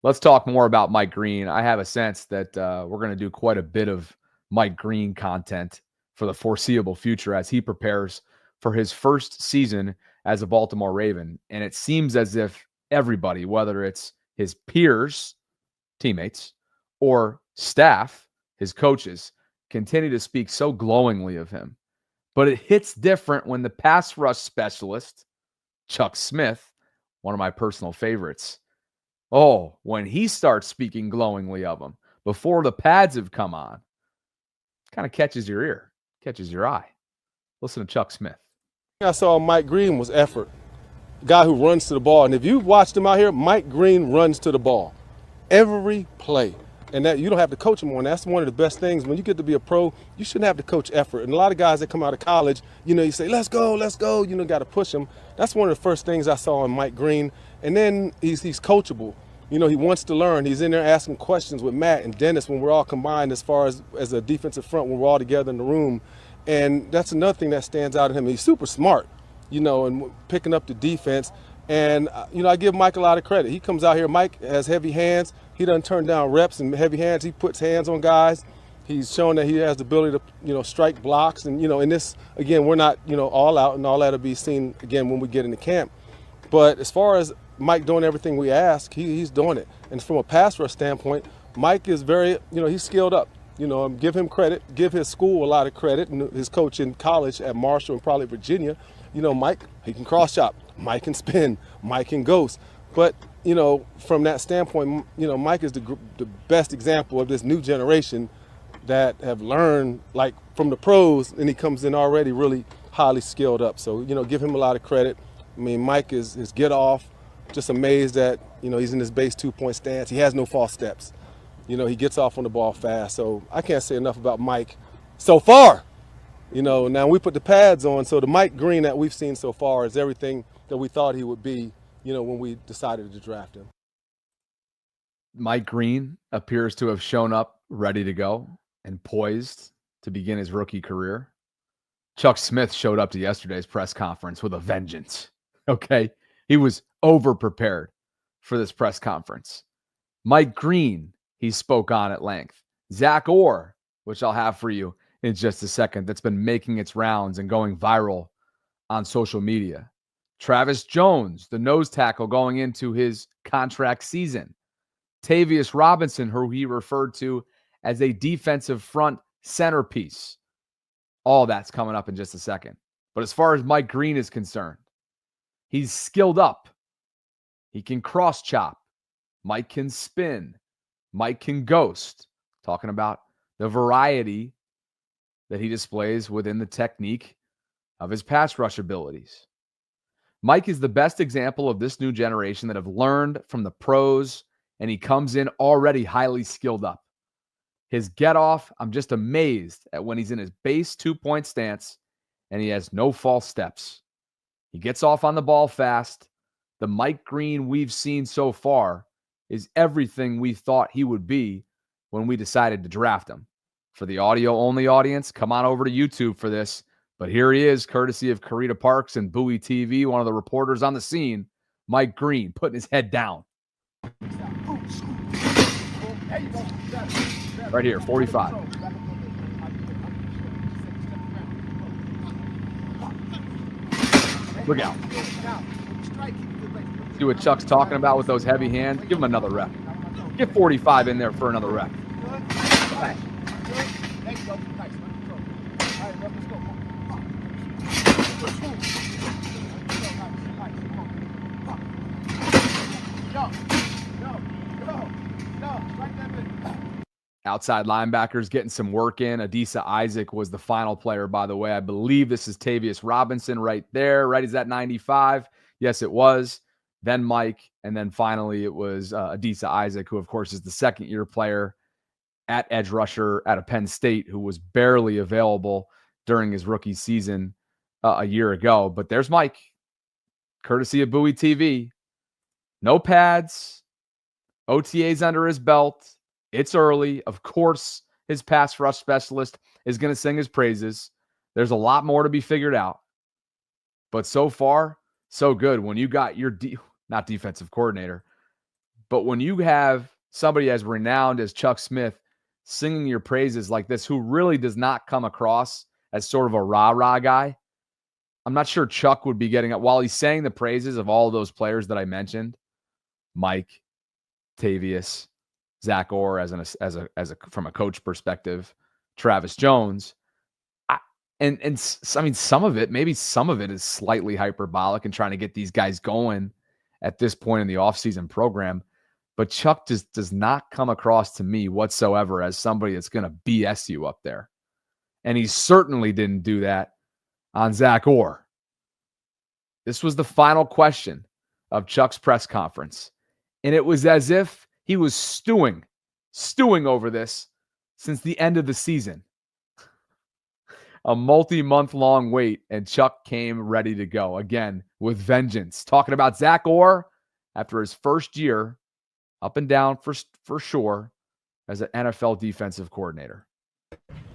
Let's talk more about Mike Green. I have a sense that we're going to do quite a bit of Mike Green content for the foreseeable future as he prepares for his first season as a Baltimore Raven. And it seems as if everybody, whether it's his peers, teammates, or staff, his coaches, continue to speak so glowingly of him. But it hits different when the pass rush specialist, Chuck Smith, one of my personal favorites, when he starts speaking glowingly of him before the pads have come on, kind of catches your ear, catches your eye. Listen to Chuck Smith. I saw Mike Green was effort, a guy who runs to the ball. And if you've watched him out here, Mike Green runs to the ball every play. And that you don't have to coach him on. That's one of the best things. When you get to be a pro, you shouldn't have to coach effort. And a lot of guys that come out of college, you say, let's go, got to push them. That's one of the first things I saw in Mike Green. And then he's coachable. He wants to learn. He's in there asking questions with Matt and Dennis when we're all combined as far as a defensive front, when we're all together in the room. And that's another thing that stands out in him. He's super smart, and picking up the defense. And, I give Mike a lot of credit. He comes out here. Mike has heavy hands. He doesn't turn down reps and heavy hands. He puts hands on guys. He's shown that he has the ability to, strike blocks. And, in this, again, we're not, all out, and all that will be seen, again, when we get into camp. But as far as Mike doing everything we ask, he's doing it. And from a pass rush standpoint, Mike is very, he's skilled up. Give him credit, give his school a lot of credit, and his coach in college at Marshall and probably Virginia. Mike, he can cross chop, Mike can spin, Mike can ghost. But, from that standpoint, Mike is the best example of this new generation that have learned, like, from the pros, and he comes in already really highly skilled up. So, give him a lot of credit. I mean, Mike is get off, just amazed that, he's in his base 2-point stance. He has no false steps. He gets off on the ball fast. So I can't say enough about Mike so far. Now we put the pads on. So the Mike Green that we've seen so far is everything that we thought he would be, when we decided to draft him. Mike Green appears to have shown up ready to go and poised to begin his rookie career. Chuck Smith showed up to yesterday's press conference with a vengeance. Okay. He was over-prepared for this press conference. Mike Green, he spoke on at length. Zach Orr, which I'll have for you in just a second, that's been making its rounds and going viral on social media. Travis Jones, the nose tackle going into his contract season. Tavius Robinson, who he referred to as a defensive front centerpiece. All that's coming up in just a second. But as far as Mike Green is concerned, he's skilled up. He can cross chop. Mike can spin. Mike can ghost. Talking about the variety that he displays within the technique of his pass rush abilities. Mike is the best example of this new generation that have learned from the pros, and he comes in already highly skilled up. His get off, I'm just amazed at when he's in his base 2-point stance and he has no false steps. He gets off on the ball fast. The Mike Green we've seen so far is everything we thought he would be when we decided to draft him. For the audio-only audience, come on over to YouTube for this. But here he is, courtesy of Karita Parks and Bowie TV, one of the reporters on the scene, Mike Green, putting his head down. Right here, 45. Look out. See what Chuck's talking about with those heavy hands? Give him another rep. Get 45 in there for another rep. Outside linebackers getting some work in. Adisa Isaac was the final player, by the way. I believe this is Tavius Robinson right there. Right? Is that 95? Yes, it was. Then Mike. And then finally it was Adisa Isaac, who, of course, is the second-year player at edge rusher at Penn State, who was barely available during his rookie season a year ago. But there's Mike, courtesy of Bowie TV. No pads. OTAs under his belt. It's early. Of course, his pass rush specialist is going to sing his praises. There's a lot more to be figured out. But so far, so good. When you got your not defensive coordinator, But when you have somebody as renowned as Chuck Smith singing your praises like this, who really does not come across as sort of a rah-rah guy, I'm not sure Chuck would be getting it. While he's saying the praises of all of those players that I mentioned, Mike, Tavius, Zach Orr as a from a coach perspective, Travis Jones, I mean, some of it, maybe some of it is slightly hyperbolic and trying to get these guys going at this point in the offseason program. But Chuck just does not come across to me whatsoever as somebody that's going to BS you up there. And he certainly didn't do that on Zach Orr. This was the final question of Chuck's press conference. And it was as if he was stewing over this since the end of the season. A multi-month long wait, and Chuck came ready to go again with vengeance. Talking about Zach Orr after his first year, up and down for sure, as an NFL defensive coordinator.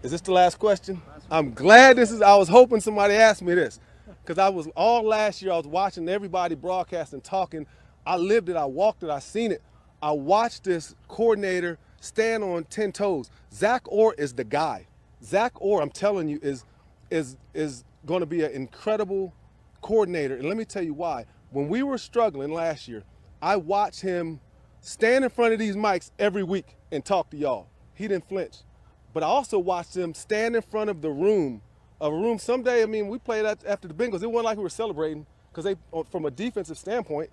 Is this the last question? I'm glad this is. I was hoping somebody asked me this, because I was all last year. I was watching everybody broadcast and talking. I lived it. I walked it. I seen it. I watched this coordinator stand on 10 toes. Zach Orr is the guy. Zach Orr, I'm telling you, is going to be an incredible coordinator. And let me tell you why. When we were struggling last year, I watched him stand in front of these mics every week and talk to y'all. He didn't flinch. But I also watched him stand in front of a room someday. I mean, we played after the Bengals. It wasn't like we were celebrating, because they, from a defensive standpoint,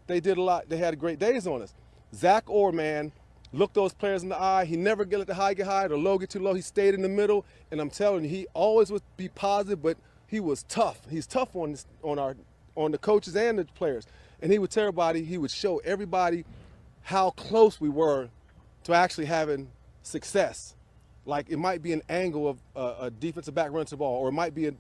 they did a lot. They had great days on us. Zach Orr, man, looked those players in the eye. He never let the high get high, the low get too low. He stayed in the middle. And I'm telling you, he always would be positive, but he was tough. He's tough on the coaches and the players. And he would tell everybody, he would show everybody how close we were to actually having success. Like, it might be an angle of a defensive back runs the ball, or it might be a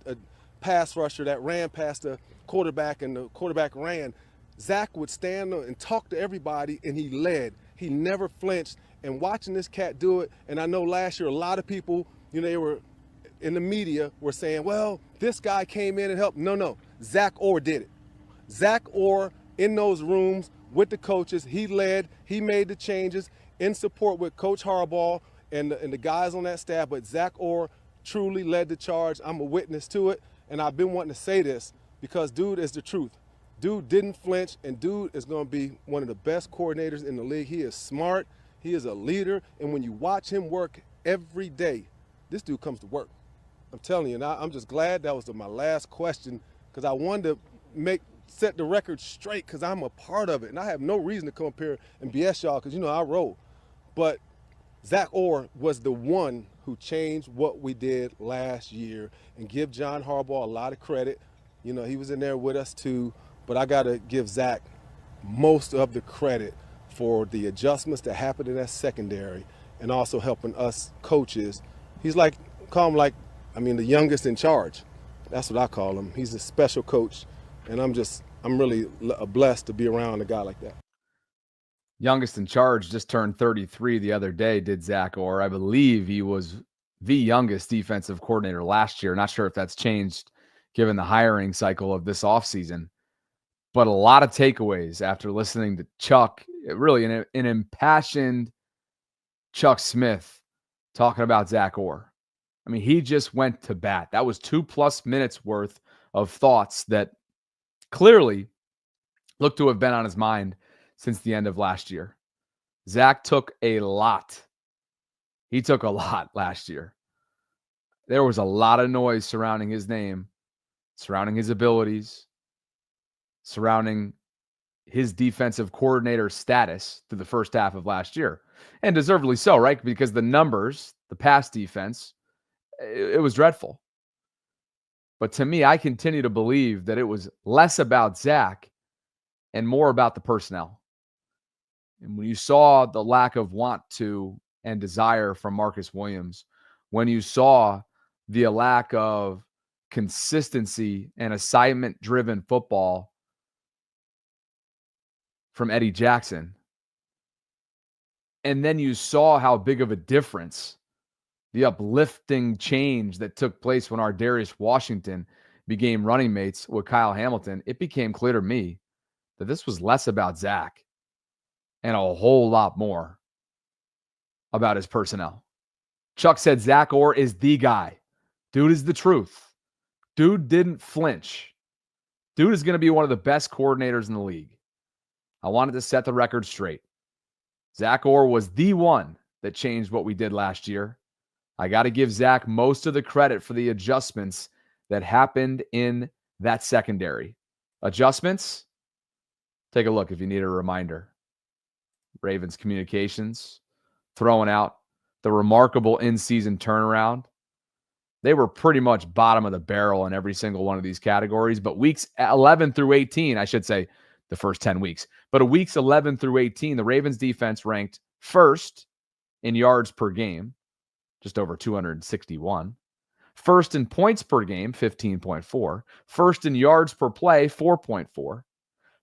pass rusher that ran past the quarterback and the quarterback ran. Zach would stand and talk to everybody, and he led. He never flinched. And watching this cat do it, and I know last year a lot of people, they were in the media were saying, well, this guy came in and helped. No. Zach Orr did it. Zach Orr in those rooms with the coaches, he led, he made the changes in support with Coach Harbaugh and the guys on that staff. But Zach Orr truly led the charge. I'm a witness to it, and I've been wanting to say this because dude is the truth. Dude didn't flinch, and dude is going to be one of the best coordinators in the league. He is smart. He is a leader. And when you watch him work every day, this dude comes to work. I'm telling you, and I'm just glad that was my last question, because I wanted to set the record straight, because I'm a part of it. And I have no reason to come up here and BS y'all, because I roll. But Zach Orr was the one who changed what we did last year, and give John Harbaugh a lot of credit. He was in there with us too. But I got to give Zach most of the credit for the adjustments that happened in that secondary, and also helping us coaches. He's the youngest in charge. That's what I call him. He's a special coach, and I'm really blessed to be around a guy like that. Youngest in charge just turned 33 the other day, did Zach Orr. I believe he was the youngest defensive coordinator last year. Not sure if that's changed given the hiring cycle of this offseason. But a lot of takeaways after listening to Chuck, really an impassioned Chuck Smith talking about Zach Orr. I mean, he just went to bat. That was 2+ minutes worth of thoughts that clearly looked to have been on his mind since the end of last year. Zach took a lot. He took a lot last year. There was a lot of noise surrounding his name, surrounding his abilities, surrounding his defensive coordinator status through the first half of last year. And deservedly so, right? Because the numbers, the pass defense, it was dreadful. But to me, I continue to believe that it was less about Zach and more about the personnel. And when you saw the lack of want to and desire from Marcus Williams, when you saw the lack of consistency and assignment-driven football from Eddie Jackson, and then you saw how big of a difference, the uplifting change that took place when our Darius Washington became running mates with Kyle Hamilton, it became clear to me that this was less about Zach and a whole lot more about his personnel. Chuck said Zach Orr is the guy. Dude is the truth. Dude didn't flinch. Dude is going to be one of the best coordinators in the league. I wanted to set the record straight. Zach Orr was the one that changed what we did last year. I got to give Zach most of the credit for the adjustments that happened in that secondary. Adjustments? Take a look if you need a reminder. Ravens communications, throwing out the remarkable in-season turnaround. They were pretty much bottom of the barrel in every single one of these categories, but weeks 11 through 18, I should say the first 10 weeks, but weeks 11 through 18, the Ravens defense ranked first in yards per game, just over 261. First in points per game, 15.4. First in yards per play, 4.4.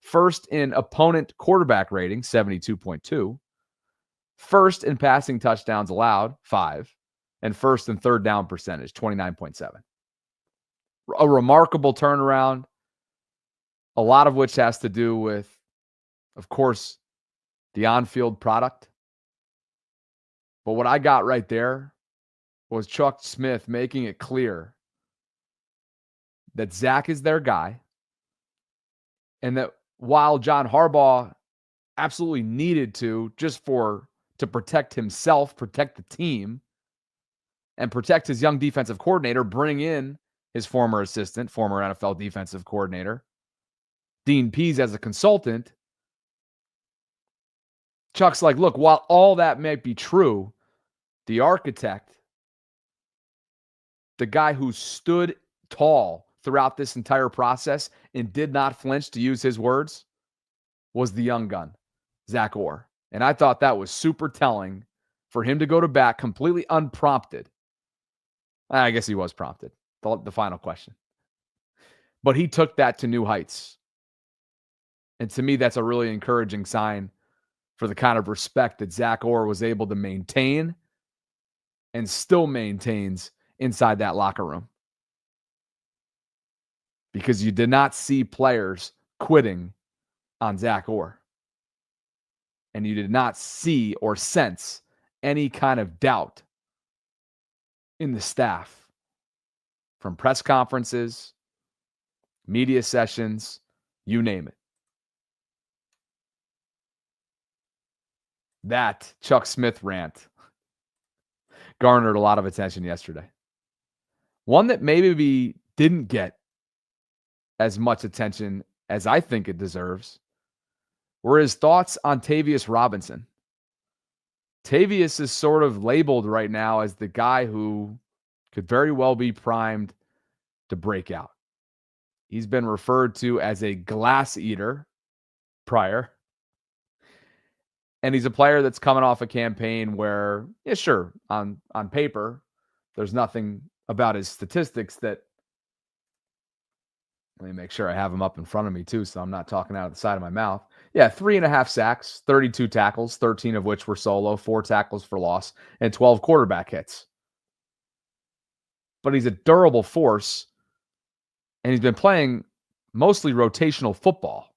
First in opponent quarterback rating, 72.2. First in passing touchdowns allowed, 5. And first and third down percentage, 29.7. A remarkable turnaround, a lot of which has to do with, of course, the on-field product. But what I got right there was Chuck Smith making it clear that Zach is their guy, and that while John Harbaugh absolutely needed to, just to protect himself, protect the team, and protect his young defensive coordinator, bring in his former assistant, former NFL defensive coordinator, Dean Pease, as a consultant. Chuck's like, look, while all that may be true, the architect, the guy who stood tall throughout this entire process and did not flinch, to use his words, was the young gun, Zach Orr. And I thought that was super telling for him to go to bat completely unprompted. I guess he was prompted, the final question. But he took that to new heights. And to me, that's a really encouraging sign for the kind of respect that Zach Orr was able to maintain and still maintains inside that locker room. Because you did not see players quitting on Zach Orr. And you did not see or sense any kind of doubt in the staff, from press conferences, media sessions, you name it. That Chuck Smith rant garnered a lot of attention yesterday. One that maybe didn't get as much attention as I think it deserves were his thoughts on Tavius Robinson. Tavius is sort of labeled right now as the guy who could very well be primed to break out. He's been referred to as a glass eater prior. And he's a player that's coming off a campaign where, yeah, sure, on paper, there's nothing about his statistics that, let me make sure I have him up in front of me too, so I'm not talking out of the side of my mouth. Yeah, 3.5 sacks, 32 tackles, 13 of which were solo, 4 tackles for loss, and 12 quarterback hits. But he's a durable force, and he's been playing mostly rotational football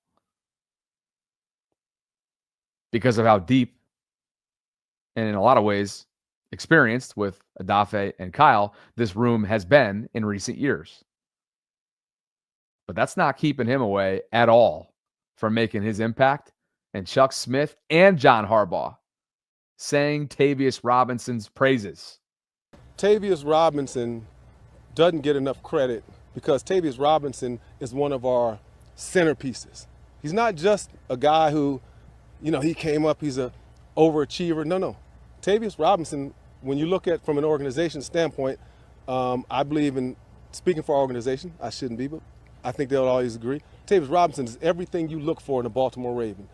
because of how deep and in a lot of ways experienced with Adafe and Kyle this room has been in recent years. But that's not keeping him away at all from making his impact. And Chuck Smith and John Harbaugh sang Tavius Robinson's praises. Tavius Robinson doesn't get enough credit because Tavius Robinson is one of our centerpieces. He's not just a guy who, he came up, he's an overachiever. No. Tavius Robinson, when you look at from an organization standpoint, I believe in speaking for our organization. I shouldn't be, but I think they'll always agree. Tavius Robinson is everything you look for in a Baltimore Raven.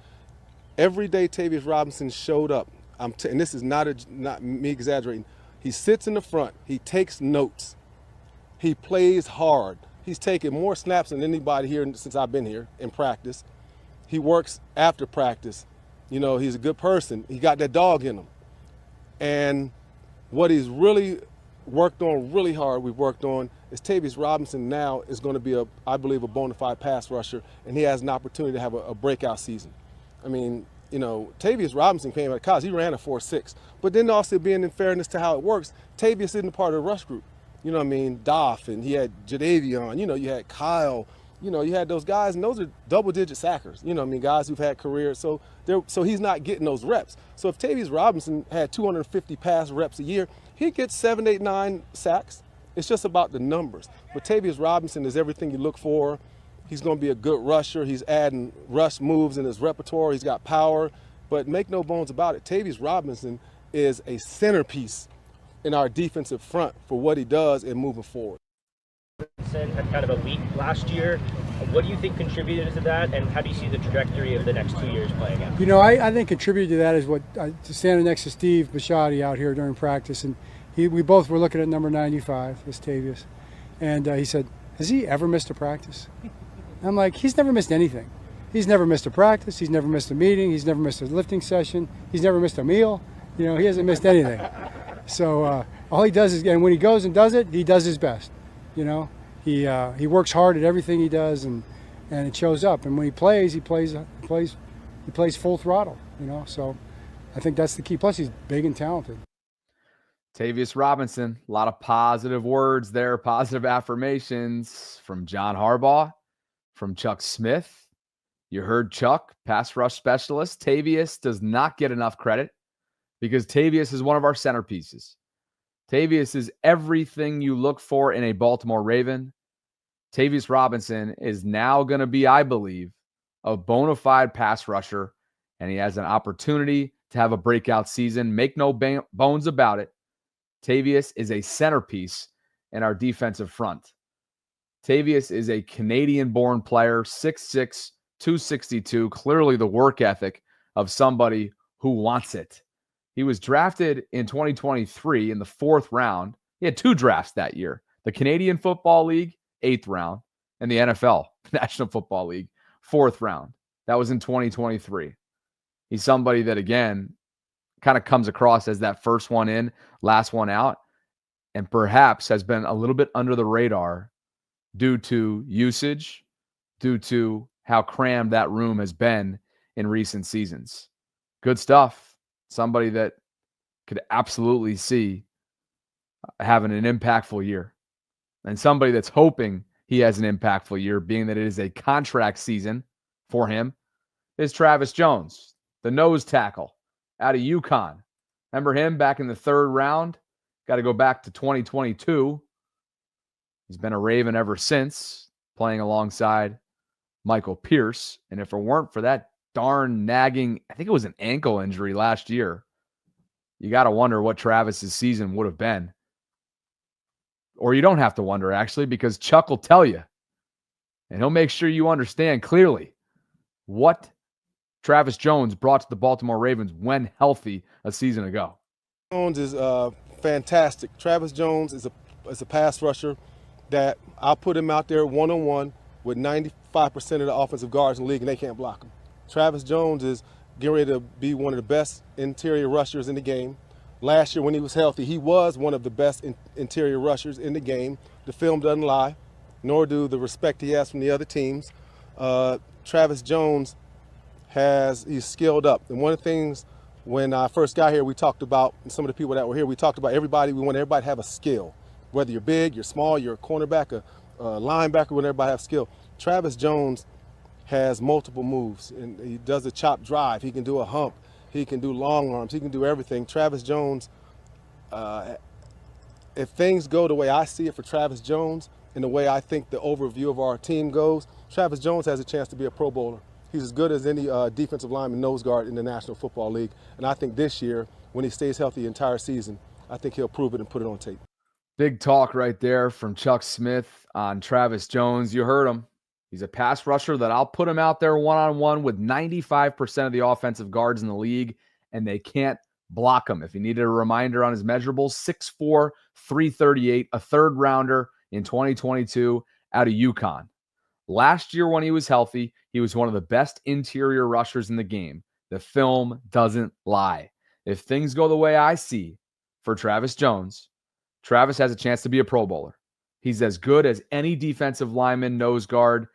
Every day Tavius Robinson showed up, and this is not me exaggerating, he sits in the front, he takes notes, he plays hard. He's taken more snaps than anybody here since I've been here in practice. He works after practice. He's a good person. He got that dog in him. And what he's really worked on really hard, we've worked on, is Tavius Robinson now is going to be, I believe, a bona fide pass rusher, and he has an opportunity to have a breakout season. I mean, Tavius Robinson came out of college. He ran a 4.6. But then also being in fairness to how it works, Tavius isn't a part of the rush group. You know what I mean? Doff, and he had Jadavion. You had Kyle. You had those guys, and those are double-digit sackers. Guys who've had careers. So he's not getting those reps. So if Tavius Robinson had 250 pass reps a year, he gets 7, 8, 9 sacks. It's just about the numbers. But Tavius Robinson is everything you look for. He's going to be a good rusher. He's adding rush moves in his repertoire. He's got power. But make no bones about it, Tavius Robinson is a centerpiece in our defensive front for what he does and moving forward. Had kind of a leap last year. What do you think contributed to that, and how do you see the trajectory of the next 2 years playing out? I think contributed to that is what standing next to Steve Bisciotti out here during practice, and we both were looking at number 95, this Tavius, and he said, "Has he ever missed a practice?" I'm like, he's never missed anything. He's never missed a practice. He's never missed a meeting. He's never missed a lifting session. He's never missed a meal. He hasn't missed anything. So all he does is, and when he goes and does it, he does his best. He works hard at everything he does, and it shows up. And when he plays full throttle. So I think that's the key. Plus, he's big and talented. Tavius Robinson, a lot of positive words there, positive affirmations from John Harbaugh, from Chuck Smith. You heard Chuck, pass rush specialist. Tavius does not get enough credit because Tavius is one of our centerpieces. Tavius is everything you look for in a Baltimore Raven. Tavius Robinson is now going to be, I believe, a bona fide pass rusher, and he has an opportunity to have a breakout season. Make no bones about it. Tavius is a centerpiece in our defensive front. Tavius is a Canadian-born player, 6'6", 262, clearly the work ethic of somebody who wants it. He was drafted in 2023 in the 4th round. He had 2 drafts that year. The Canadian Football League, 8th round, and the NFL, National Football League, 4th round. That was in 2023. He's somebody that, again, kind of comes across as that first one in, last one out, and perhaps has been a little bit under the radar due to usage, due to how crammed that room has been in recent seasons. Good stuff. Somebody that could absolutely see having an impactful year. And somebody that's hoping he has an impactful year, being that it is a contract season for him, is Travis Jones, the nose tackle out of UConn. Remember him back in the 3rd round? Got to go back to 2022. He's been a Raven ever since, playing alongside Michael Pierce. And if it weren't for that darn nagging, I think it was an ankle injury last year, you got to wonder what Travis's season would have been. Or you don't have to wonder, actually, because Chuck will tell you. And he'll make sure you understand clearly what Travis Jones brought to the Baltimore Ravens when healthy a season ago. Jones is fantastic. Travis Jones is a pass rusher that I'll put him out there one-on-one with 95% of the offensive guards in the league, and they can't block him. Travis Jones is getting ready to be one of the best interior rushers in the game. Last year when he was healthy, he was one of the best interior rushers in the game. The film doesn't lie, nor do the respect he has from the other teams. Travis Jones he's skilled up. And one of the things when I first got here, we talked about, and some of the people that were here, we talked about we want everybody to have a skill. Whether you're big, you're small, you're a cornerback, a linebacker, we want everybody to have skill. Travis Jones has multiple moves, and he does a chop drive. He can do a hump. He can do long arms. He can do everything. Travis Jones, if things go the way I see it for Travis Jones and the way I think the overview of our team goes, Travis Jones has a chance to be a Pro Bowler. He's as good as any defensive lineman nose guard in the National Football League. And I think this year, when he stays healthy the entire season, I think he'll prove it and put it on tape. Big talk right there from Chuck Smith on Travis Jones. You heard him. He's a pass rusher that I'll put him out there one-on-one with 95% of the offensive guards in the league, and they can't block him. If you needed a reminder on his measurables, 6'4", 338, a 3rd rounder in 2022 out of UConn. Last year when he was healthy, he was one of the best interior rushers in the game. The film doesn't lie. If things go the way I see for Travis Jones, Travis has a chance to be a Pro Bowler. He's as good as any defensive lineman, nose guard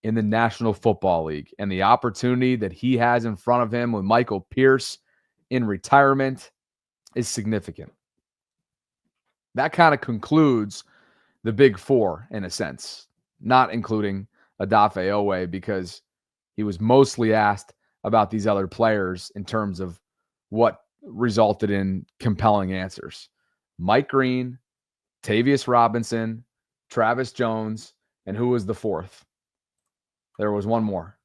in the National Football League. And the opportunity that he has in front of him with Michael Pierce in retirement is significant. That kind of concludes the big four in a sense, not including Odafe Oweh, because he was mostly asked about these other players in terms of what resulted in compelling answers. Mike Green, Tavius Robinson, Travis Jones, and who was the fourth? There was one more.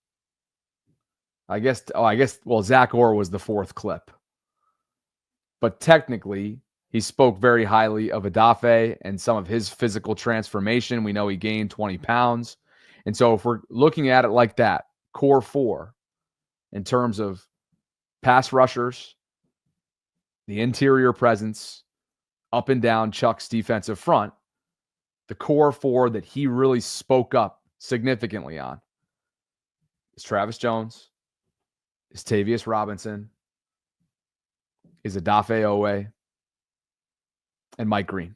Zach Orr was the fourth clip. But technically, he spoke very highly of Odafe and some of his physical transformation. We know he gained 20 pounds. And so if we're looking at it like that, core four, in terms of pass rushers, the interior presence, up and down Chuck's defensive front, the core four that he really spoke up significantly on is Travis Jones, is Tavius Robinson, is Odafe Oweh, and Mike Green.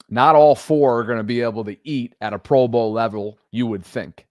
Not all four are going to be able to eat at a Pro Bowl level, you would think.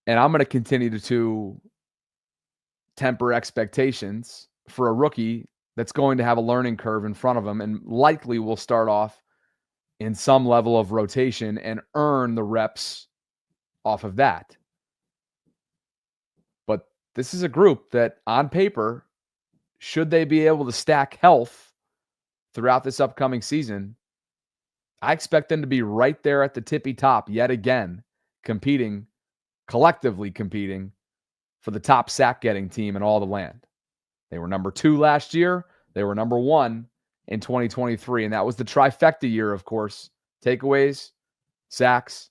And I'm going to continue to temper expectations for a rookie that's going to have a learning curve in front of him and likely will start off in some level of rotation and earn the reps off of that. But this is a group that on paper, should they be able to stack health throughout this upcoming season, I expect them to be right there at the tippy top yet again, collectively competing for the top sack-getting team in all the land. They were number 2 last year. They were number 1 in 2023, and that was the trifecta year, of course. Takeaways, sacks,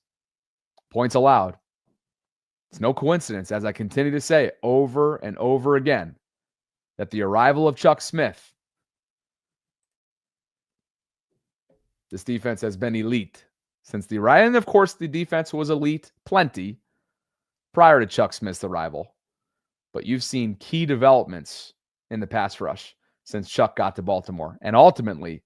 points allowed. It's no coincidence, as I continue to say over and over again, that the arrival of Chuck Smith, this defense has been elite since the arrival. And of course, the defense was elite plenty prior to Chuck Smith's arrival. But you've seen key developments in the pass rush since Chuck got to Baltimore. And ultimately,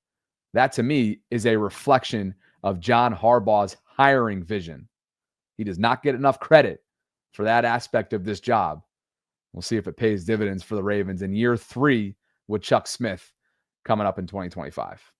that to me is a reflection of John Harbaugh's hiring vision. He does not get enough credit for that aspect of this job. We'll see if it pays dividends for the Ravens in year 3 with Chuck Smith coming up in 2025.